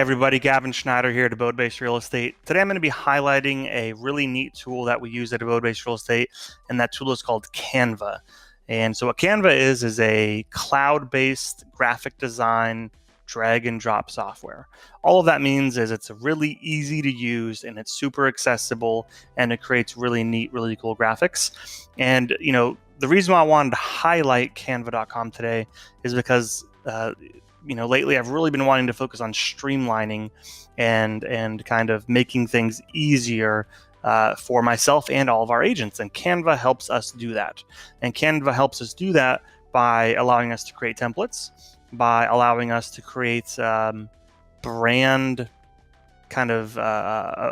everybody, Gavin Shnieder here at Abode Real Estate. Today I'm going to be highlighting a really neat tool that we use at Abode Real Estate, and that tool is called Canva. And so what Canva is a cloud-based graphic design drag and drop software. All of that means is it's really easy to use and it's super accessible and it creates really neat, really cool graphics. And the reason why I wanted to highlight Canva.com today is because lately I've really been wanting to focus on streamlining and kind of making things easier for myself and all of our agents. And Canva helps us do that. And Canva helps us do that by allowing us to create templates, by allowing us to create brand kind of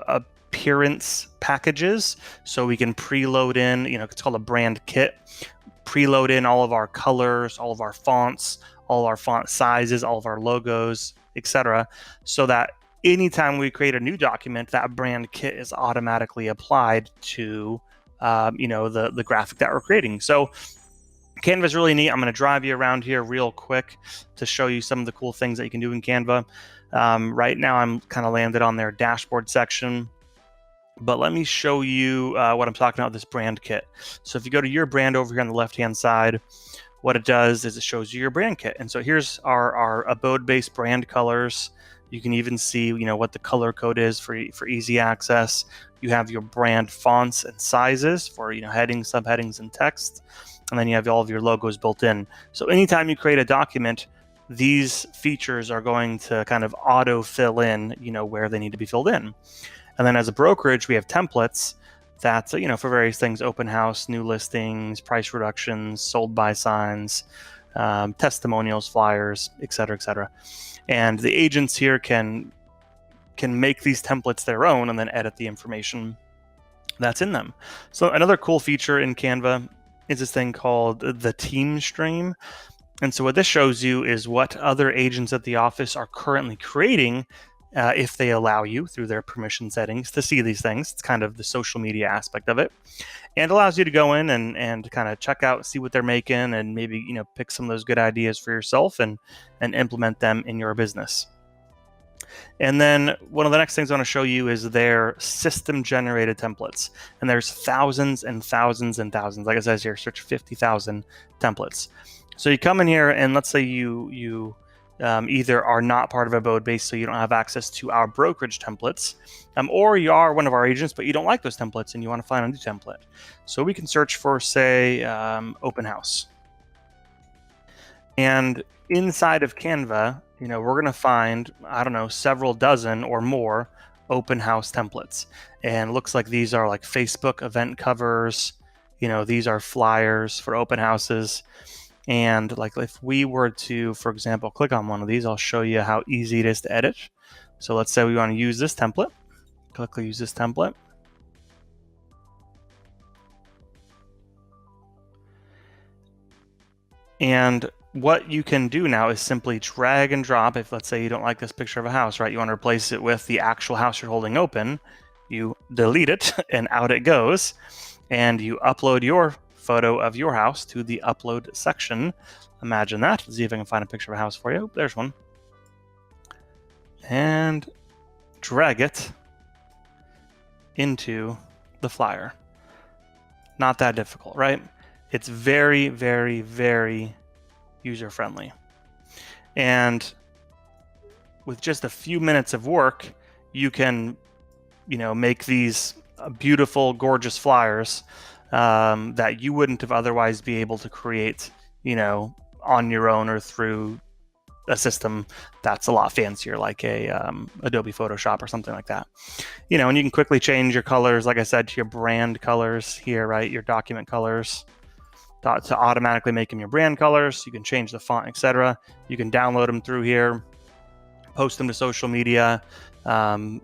appearance packages. So we can preload in, it's called a brand kit, preload in all of our colors, all of our fonts, all our font sizes, all of our logos, etc., so that anytime we create a new document, that brand kit is automatically applied to the graphic that we're creating. So Canva is really neat. I'm going to drive you around here real quick to show you some of the cool things that you can do in Canva. Right now I'm kind of landed on their dashboard section, but let me show you what I'm talking about, this brand kit. So if you go to your brand over here on the left hand side, what it does is it shows you your brand kit. And so here's our Abode-based brand colors. You can even see, what the color code is for easy access. You have your brand fonts and sizes for, headings, subheadings, and text. And then you have all of your logos built in. So anytime you create a document, these features are going to kind of auto fill in, where they need to be filled in. And then as a brokerage, we have templates that, for various things: open house, new listings, price reductions, sold by signs, testimonials, flyers, etc., etc. And the agents here can make these templates their own and then edit the information that's in them. So another cool feature in Canva is this thing called the team stream. And so what this shows you is what other agents at the office are currently creating, if they allow you through their permission settings to see these things. It's kind of the social media aspect of it, and allows you to go in and kind of check out, see what they're making, and maybe pick some of those good ideas for yourself and implement them in your business. And then one of the next things I want to show you is their system generated templates. And there's thousands and thousands and thousands. Like it says here, search 50,000 templates. So you come in here and let's say you either are not part of Abode base, so you don't have access to our brokerage templates, or you are one of our agents, but you don't like those templates and you want to find a new template. So we can search for, say, open house. And inside of Canva, we're going to find, I don't know, several dozen or more open house templates. And it looks like these are like Facebook event covers. These are flyers for open houses. And like if we were to, for example, click on one of these, I'll show you how easy it is to edit. So let's say we want to use this template. Click use this template. And what you can do now is simply drag and drop. If let's say you don't like this picture of a house, right? You want to replace it with the actual house you're holding open. You delete it and out it goes. And you upload your photo of your house to the upload section. Imagine that. Let's see if I can find a picture of a house for you. There's one. And drag it into the flyer. Not that difficult, right? It's very, very, very user-friendly. And with just a few minutes of work, you can, make these beautiful, gorgeous flyers that you wouldn't have otherwise be able to create, on your own or through a system that's a lot fancier, like a Adobe Photoshop or something like that. And you can quickly change your colors, like I said, to your brand colors here, right? Your document colors to automatically make them your brand colors. You can change the font, etc. You can download them through here, post them to social media, Pinterest,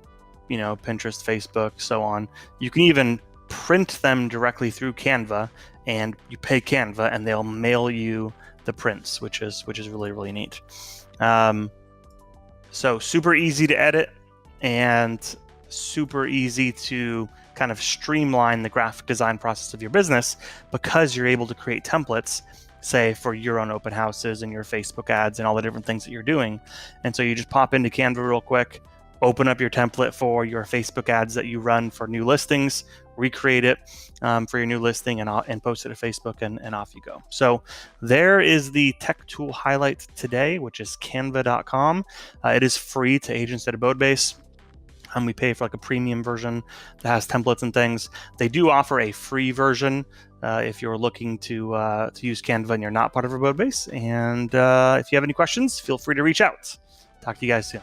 Facebook, so on. You can even print them directly through Canva, and you pay Canva and they'll mail you the prints, which is really, really neat. So super easy to edit and super easy to kind of streamline the graphic design process of your business because you're able to create templates say for your own open houses and your Facebook ads and all the different things that you're doing. And so you just pop into Canva real quick, open up your template for your Facebook ads that you run for new listings, recreate it for your new listing, and post it to Facebook, and off you go. So there is the tech tool highlight today, which is canva.com. It is free to agents at AbodeBase. We pay for like a premium version that has templates and things. They do offer a free version if you're looking to use Canva and you're not part of AbodeBase. And if you have any questions, feel free to reach out. Talk to you guys soon.